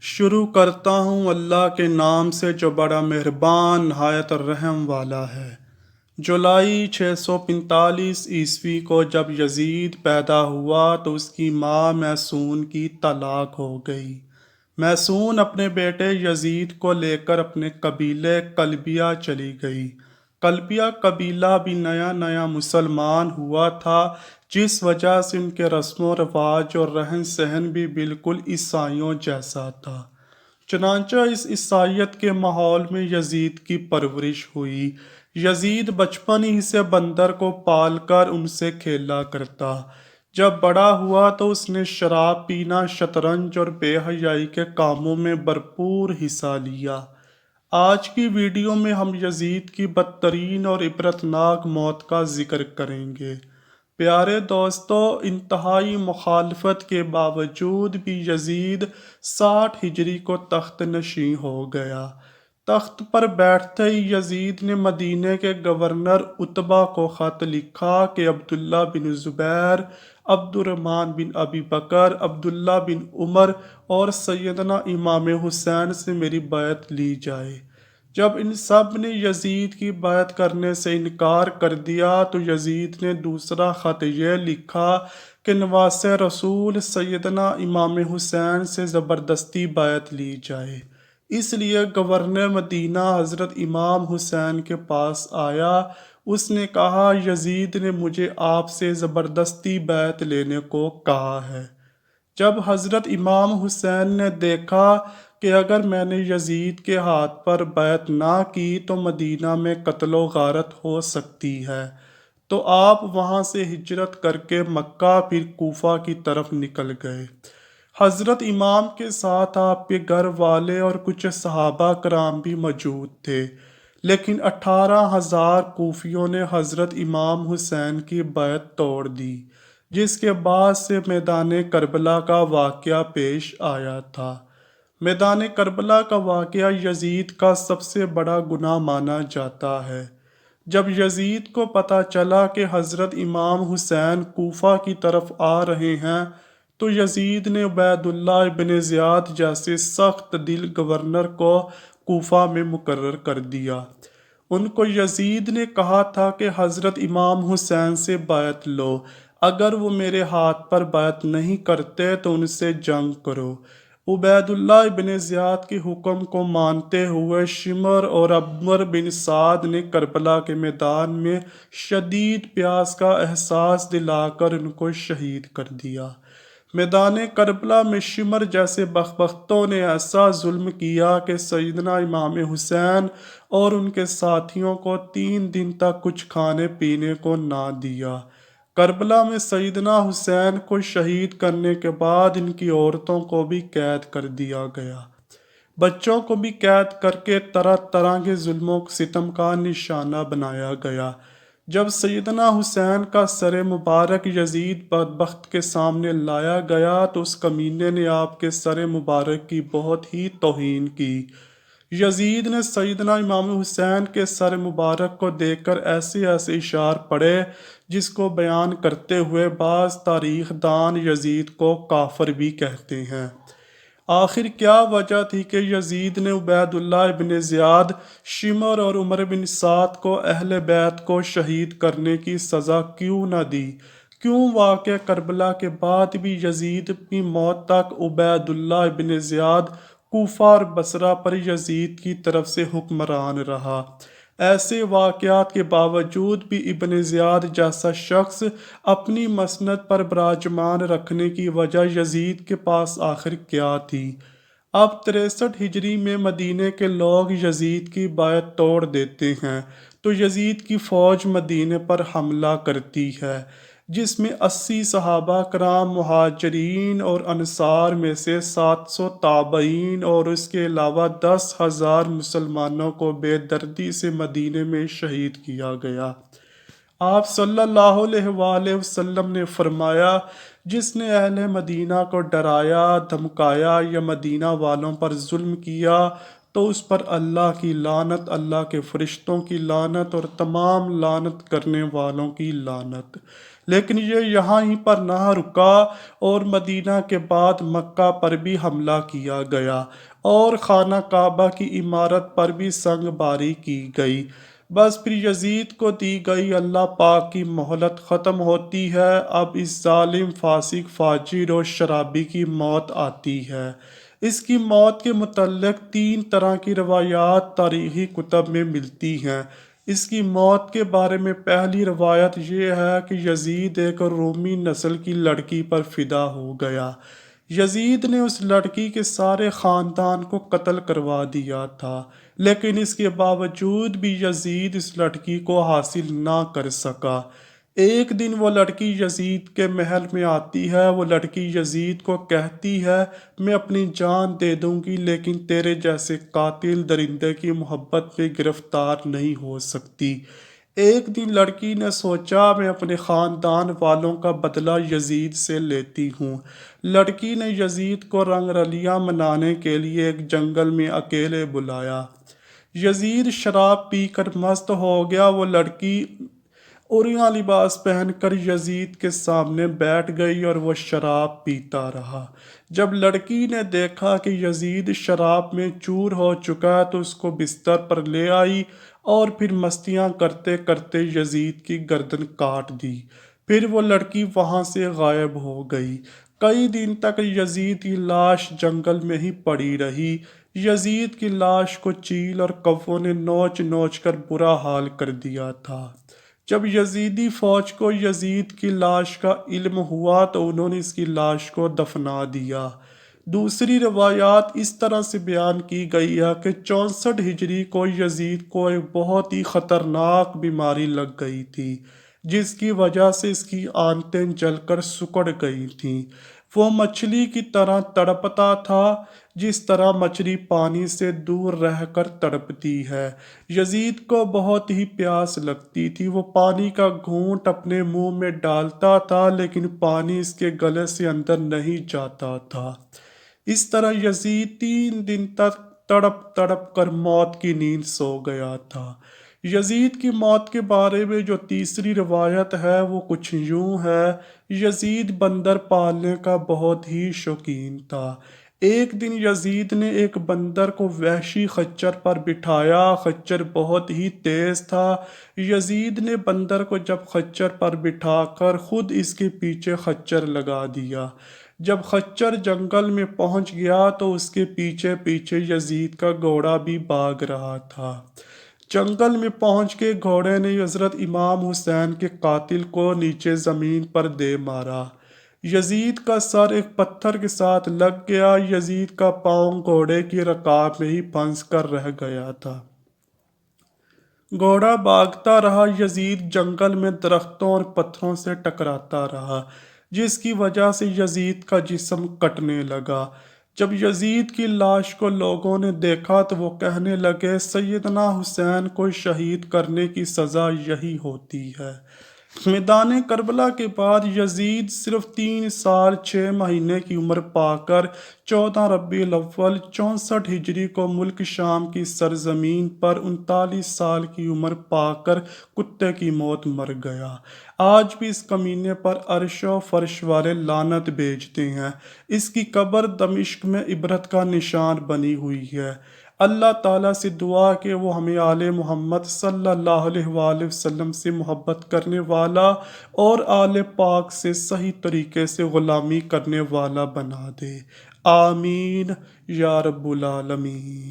شروع کرتا ہوں اللہ کے نام سے جو بڑا مہربان نہایت الرحم والا ہے۔ جولائی 645 عیسوی کو جب یزید پیدا ہوا تو اس کی ماں میسون کی طلاق ہو گئی۔ میسون اپنے بیٹے یزید کو لے کر اپنے قبیلے کلبیہ چلی گئی۔ کلبیہ قبیلہ بھی نیا نیا مسلمان ہوا تھا، جس وجہ سے ان کے رسم و رواج اور رہن سہن بھی بالکل عیسائیوں جیسا تھا۔ چنانچہ اس عیسائیت کے ماحول میں یزید کی پرورش ہوئی۔ یزید بچپن ہی سے بندر کو پال کر ان سے کھیلا کرتا۔ جب بڑا ہوا تو اس نے شراب پینا، شطرنج اور بے حیائی کے کاموں میں بھرپور حصہ لیا۔ آج کی ویڈیو میں ہم یزید کی بدترین اور عبرتناک موت کا ذکر کریں گے۔ پیارے دوستو، انتہائی مخالفت کے باوجود بھی یزید 60 ہجری کو تخت نشین ہو گیا۔ تخت پر بیٹھتے ہی یزید نے مدینہ کے گورنر عتبہ کو خط لکھا کہ عبداللہ بن زبیر، عبد الرحمن بن ابی بکر، عبداللہ بن عمر اور سیدنا امام حسین سے میری بیعت لی جائے۔ جب ان سب نے یزید کی بیعت کرنے سے انکار کر دیا تو یزید نے دوسرا خط یہ لکھا کہ نواسہ رسول سیدنا امام حسین سے زبردستی بیعت لی جائے۔ اس لیے گورنر مدینہ حضرت امام حسین کے پاس آیا۔ اس نے کہا، یزید نے مجھے آپ سے زبردستی بیعت لینے کو کہا ہے۔ جب حضرت امام حسین نے دیکھا کہ اگر میں نے یزید کے ہاتھ پر بیعت نہ کی تو مدینہ میں قتل و غارت ہو سکتی ہے، تو آپ وہاں سے ہجرت کر کے مکہ پھر کوفہ کی طرف نکل گئے۔ حضرت امام کے ساتھ آپ کے گھر والے اور کچھ صحابہ کرام بھی موجود تھے، لیکن 18,000 کوفیوں نے حضرت امام حسین کی بیعت توڑ دی، جس کے بعد سے میدان کربلا کا واقعہ پیش آیا تھا۔ میدان کربلا کا واقعہ یزید کا سب سے بڑا گناہ مانا جاتا ہے۔ جب یزید کو پتہ چلا کہ حضرت امام حسین کوفہ کی طرف آ رہے ہیں تو یزید نے عبید اللہ ابن زیاد جیسے سخت دل گورنر کو کوفہ میں مقرر کر دیا۔ ان کو یزید نے کہا تھا کہ حضرت امام حسین سے بیعت لو، اگر وہ میرے ہاتھ پر بیعت نہیں کرتے تو ان سے جنگ کرو۔ عبید اللہ ابن زیاد کے حکم کو مانتے ہوئے شمر اور عمر بن سعد نے کربلا کے میدان میں شدید پیاس کا احساس دلا کر ان کو شہید کر دیا۔ میدان کربلا میں شمر جیسے بدبختوں نے ایسا ظلم کیا کہ سیدنا امام حسین اور ان کے ساتھیوں کو 3 دن تک کچھ کھانے پینے کو نہ دیا۔ کربلا میں سیدنا حسین کو شہید کرنے کے بعد ان کی عورتوں کو بھی قید کر دیا گیا۔ بچوں کو بھی قید کر کے طرح طرح کے ظلم و ستم کا نشانہ بنایا گیا۔ جب سیدنا حسین کا سر مبارک یزید بدبخت کے سامنے لایا گیا تو اس کمینے نے آپ کے سر مبارک کی بہت ہی توہین کی۔ یزید نے سیدنا امام حسین کے سر مبارک کو دیکھ کر ایسے ایسے اشعار پڑھے جس کو بیان کرتے ہوئے بعض تاریخ دان یزید کو کافر بھی کہتے ہیں۔ آخر کیا وجہ تھی کہ یزید نے عبید اللہ ابن زیاد، شمر اور عمر بن سعد کو اہل بیت کو شہید کرنے کی سزا کیوں نہ دی؟ کیوں واقعہ کربلا کے بعد بھی یزید کی موت تک عبید اللہ ابن زیاد کوفہ اور بصرہ پر یزید کی طرف سے حکمران رہا؟ ایسے واقعات کے باوجود بھی ابن زیاد جیسا شخص اپنی مسند پر براجمان رکھنے کی وجہ یزید کے پاس آخر کیا تھی؟ اب 63 ہجری میں مدینے کے لوگ یزید کی بیعت توڑ دیتے ہیں تو یزید کی فوج مدینے پر حملہ کرتی ہے، جس میں 80 صحابہ کرام مہاجرین اور انصار میں سے 700 تابعین اور اس کے علاوہ 10,000 مسلمانوں کو بے دردی سے مدینے میں شہید کیا گیا۔ آپ صلی اللہ علیہ وآلہ وسلم نے فرمایا، جس نے اہل مدینہ کو ڈرایا، دھمکایا یا مدینہ والوں پر ظلم کیا تو اس پر اللہ کی لعنت، اللہ کے فرشتوں کی لعنت اور تمام لعنت کرنے والوں کی لعنت۔ لیکن یہ یہاں ہی پر نہ رکا اور مدینہ کے بعد مکہ پر بھی حملہ کیا گیا اور خانہ کعبہ کی عمارت پر بھی سنگ باری کی گئی۔ بس پھر یزید کو دی گئی اللہ پاک کی مہلت ختم ہوتی ہے۔ اب اس ظالم، فاسق، فاجر اور شرابی کی موت آتی ہے۔ اس کی موت کے متعلق 3 طرح کی روایات تاریخی کتب میں ملتی ہیں۔ اس کی موت کے بارے میں پہلی روایت یہ ہے کہ یزید ایک رومی نسل کی لڑکی پر فدا ہو گیا۔ یزید نے اس لڑکی کے سارے خاندان کو قتل کروا دیا تھا، لیکن اس کے باوجود بھی یزید اس لڑکی کو حاصل نہ کر سکا۔ ایک دن وہ لڑکی یزید کے محل میں آتی ہے۔ وہ لڑکی یزید کو کہتی ہے میں اپنی جان دے دوں گی لیکن تیرے جیسے قاتل درندے کی محبت میں گرفتار نہیں ہو سکتی۔ ایک دن لڑکی نے سوچا میں اپنے خاندان والوں کا بدلہ یزید سے لیتی ہوں۔ لڑکی نے یزید کو رنگ رلیاں منانے کے لیے ایک جنگل میں اکیلے بلایا۔ یزید شراب پی کر مست ہو گیا۔ وہ لڑکی عریاں لباس پہن کر یزید کے سامنے بیٹھ گئی اور وہ شراب پیتا رہا۔ جب لڑکی نے دیکھا کہ یزید شراب میں چور ہو چکا ہے تو اس کو بستر پر لے آئی اور پھر مستیاں کرتے کرتے یزید کی گردن کاٹ دی۔ پھر وہ لڑکی وہاں سے غائب ہو گئی۔ کئی دن تک یزید کی لاش جنگل میں ہی پڑی رہی۔ یزید کی لاش کو چیل اور کووں نے نوچ نوچ کر برا حال کر دیا تھا۔ جب یزیدی فوج کو یزید کی لاش کا علم ہوا تو انہوں نے اس کی لاش کو دفنا دیا۔ دوسری روایات اس طرح سے بیان کی گئی ہے کہ 64 ہجری کو یزید کو ایک بہت ہی خطرناک بیماری لگ گئی تھی جس کی وجہ سے اس کی آنتیں جل کر سکڑ گئی تھیں۔ وہ مچھلی کی طرح تڑپتا تھا جس طرح مچھلی پانی سے دور رہ کر تڑپتی ہے۔ یزید کو بہت ہی پیاس لگتی تھی۔ وہ پانی کا گھونٹ اپنے منہ میں ڈالتا تھا لیکن پانی اس کے گلے سے اندر نہیں جاتا تھا۔ اس طرح یزید 3 دن تک تڑپ تڑپ کر موت کی نیند سو گیا تھا۔ یزید کی موت کے بارے میں جو تیسری روایت ہے وہ کچھ یوں ہے۔ یزید بندر پالنے کا بہت ہی شوقین تھا۔ ایک دن یزید نے ایک بندر کو وحشی خچر پر بٹھایا۔ خچر بہت ہی تیز تھا۔ یزید نے بندر کو جب خچر پر بٹھا کر خود اس کے پیچھے خچر لگا دیا۔ جب خچر جنگل میں پہنچ گیا تو اس کے پیچھے پیچھے یزید کا گھوڑا بھی بھاگ رہا تھا۔ جنگل میں پہنچ کے گھوڑے نے حضرت امام حسین کے قاتل کو نیچے زمین پر دے مارا۔ یزید کا سر ایک پتھر کے ساتھ لگ گیا۔ یزید کا پاؤں گھوڑے کی رکاب میں ہی پھنس کر رہ گیا تھا۔ گھوڑا بھاگتا رہا۔ یزید جنگل میں درختوں اور پتھروں سے ٹکراتا رہا جس کی وجہ سے یزید کا جسم کٹنے لگا۔ جب یزید کی لاش کو لوگوں نے دیکھا تو وہ کہنے لگے سیدنا حسین کو شہید کرنے کی سزا یہی ہوتی ہے۔ میدان کربلا کے بعد یزید صرف 3 سال 6 مہینے کی عمر پا کر 14 ربیع الاول 64 ہجری کو ملک شام کی سرزمین پر 39 سال کی عمر پا کر کتے کی موت مر گیا۔ آج بھی اس کمینے پر عرش و فرش والے لعنت بھیجتے ہیں۔ اس کی قبر دمشق میں عبرت کا نشان بنی ہوئی ہے۔ اللہ تعالیٰ سے دعا کہ وہ ہمیں آل محمد صلی اللہ علیہ وآلہ وسلم سے محبت کرنے والا اور آل پاک سے صحیح طریقے سے غلامی کرنے والا بنا دے۔ آمین یا رب العالمین۔